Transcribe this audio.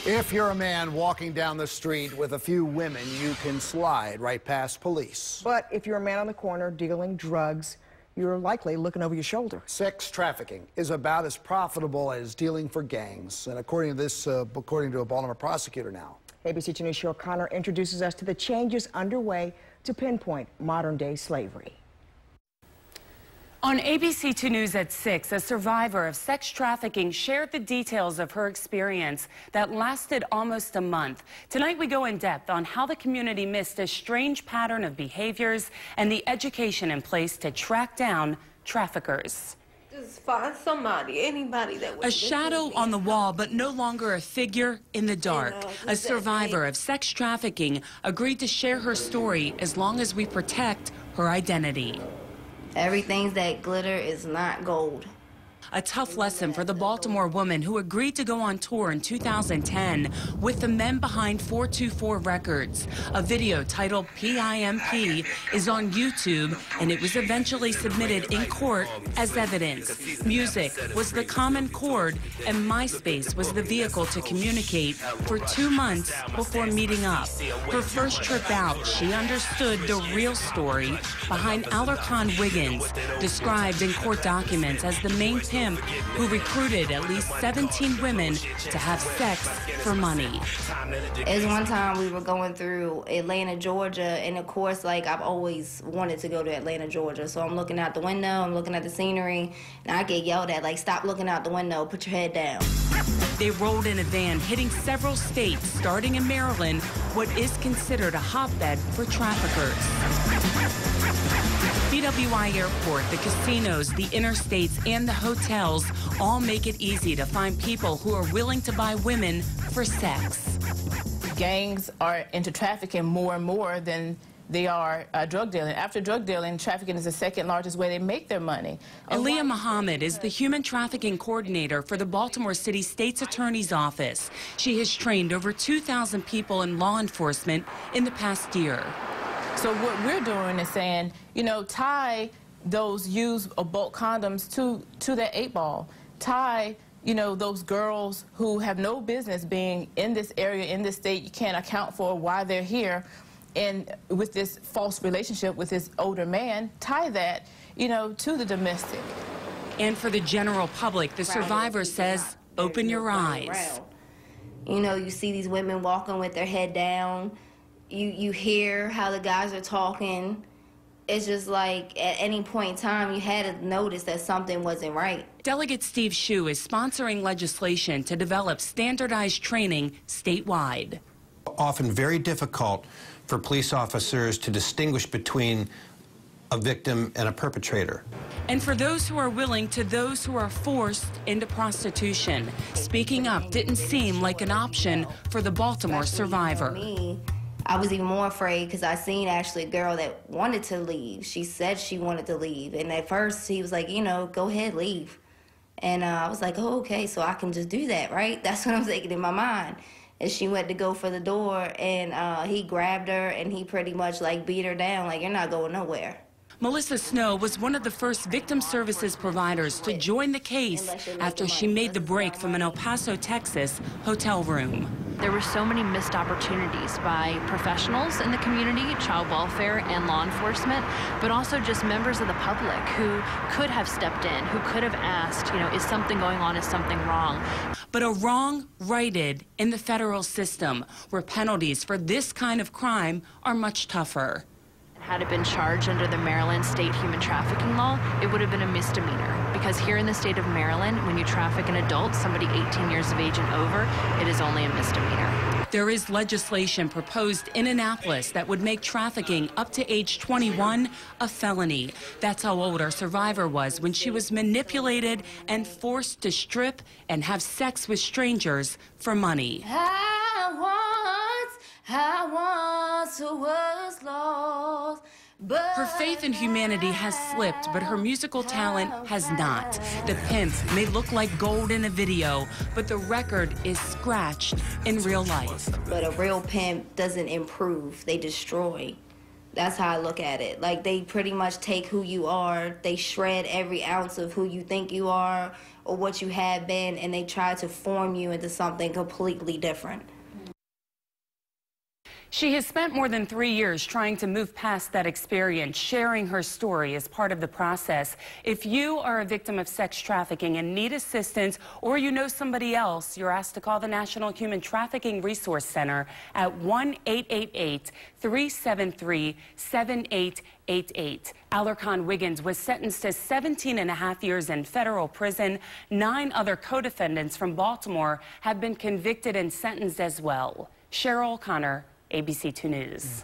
If you're a man walking down the street with a few women, you can slide right past police. But if you're a man on the corner dealing drugs, you're likely looking over your shoulder. Sex trafficking is about as profitable as dealing for gangs, and according to a Baltimore prosecutor now. ABC 2 News' Cheryl Connor introduces us to the changes underway to pinpoint modern-day slavery. On ABC 2 News at 6, a survivor of sex trafficking shared the details of her experience that lasted almost a month. Tonight we go in depth on how the community missed a strange pattern of behaviors and the education in place to track down traffickers. Just find somebody, anybody that would. A shadow on the wall, but no longer a figure in the dark. A survivor of sex trafficking agreed to share her story as long as we protect her identity. Everything that glitter is not gold. A tough lesson for the Baltimore woman who agreed to go on tour in 2010 with the men behind 424 Records. A video titled PIMP is on YouTube, and it was eventually submitted in court as evidence. Music was the common chord, and MySpace was the vehicle to communicate for 2 months before meeting up. Her first trip out, she understood the real story behind Alarcon Wiggins, described in court documents as the main pimp who recruited at least 17 women to have sex for money. As one time we were going through Atlanta, Georgia, and of course, like, I've always wanted to go to Atlanta, Georgia. So I'm looking out the window, I'm looking at the scenery, and I get yelled at, like, stop looking out the window, put your head down. They rolled in a van, hitting several states, starting in Maryland, what is considered a hotbed for traffickers. BWI Airport, the casinos, the interstates, and the hotels all make it easy to find people who are willing to buy women for sex. Gangs are into trafficking more and more than they are drug dealing. After drug dealing, trafficking is the second largest way they make their money. Aaliyah Muhammad is the human trafficking coordinator for the Baltimore City State's Attorney's Office. She has trained over 2,000 people in law enforcement in the past year. So what we're doing is saying, you know, tie those used bulk condoms to that 8-ball. Tie, you know, those girls who have no business being in this area, in this state. You can't account for why they're here. And with this false relationship with this older man, tie that, you know, to the domestic. And for the general public, the survivor says, open your eyes. You know, you see these women walking with their head down. You hear how the guys are talking. It's just like at any point in time, you had to notice that something wasn't right. Delegate Steve Shue is sponsoring legislation to develop standardized training statewide. Often very difficult for police officers to distinguish between a victim and a perpetrator. And for those who are willing to those who are forced into prostitution, speaking up didn't seem like an option for the Baltimore survivor. I was even more afraid because I seen actually a girl that wanted to leave. She said she wanted to leave. And at first he was like, you know, go ahead, leave. And I was like, oh, okay, so I can just do that, right? That's what I'm thinking in my mind. And she went to go for the door, and he grabbed her, and he pretty much like beat her down, like, you're not going nowhere. Melissa Snow was one of the first victim services providers to join the case after she made the break from an El Paso, Texas hotel room. There were so many missed opportunities by professionals in the community, child welfare and law enforcement, but also just members of the public who could have stepped in, who could have asked, you know, is something going on, is something wrong? But a wrong righted in the federal system, where penalties for this kind of crime are much tougher. Had it been charged under the Maryland state human trafficking law, it would have been a misdemeanor. Because here in the state of Maryland, when you traffic an adult, somebody 18 years of age and over, it is only a misdemeanor. There is legislation proposed in Annapolis that would make trafficking up to age 21 a felony. That's how old our survivor was when she was manipulated and forced to strip and have sex with strangers for money. I once was lost. Her faith in humanity has slipped, but her musical talent has not. The pimp may look like gold in a video, but the record is scratched in real life. But a real pimp doesn't improve, they destroy. That's how I look at it. Like, they pretty much take who you are, they shred every ounce of who you think you are or what you have been, and they try to form you into something completely different. She has spent more than 3 years trying to move past that experience, sharing her story as part of the process. If you are a victim of sex trafficking and need assistance, or you know somebody else, you're asked to call the National Human Trafficking Resource Center at 1-888-373-7888. Alarcon Wiggins was sentenced to 17.5 years in federal prison. 9 other co-defendants from Baltimore have been convicted and sentenced as well. Cheryl O'Connor, ABC 2 News.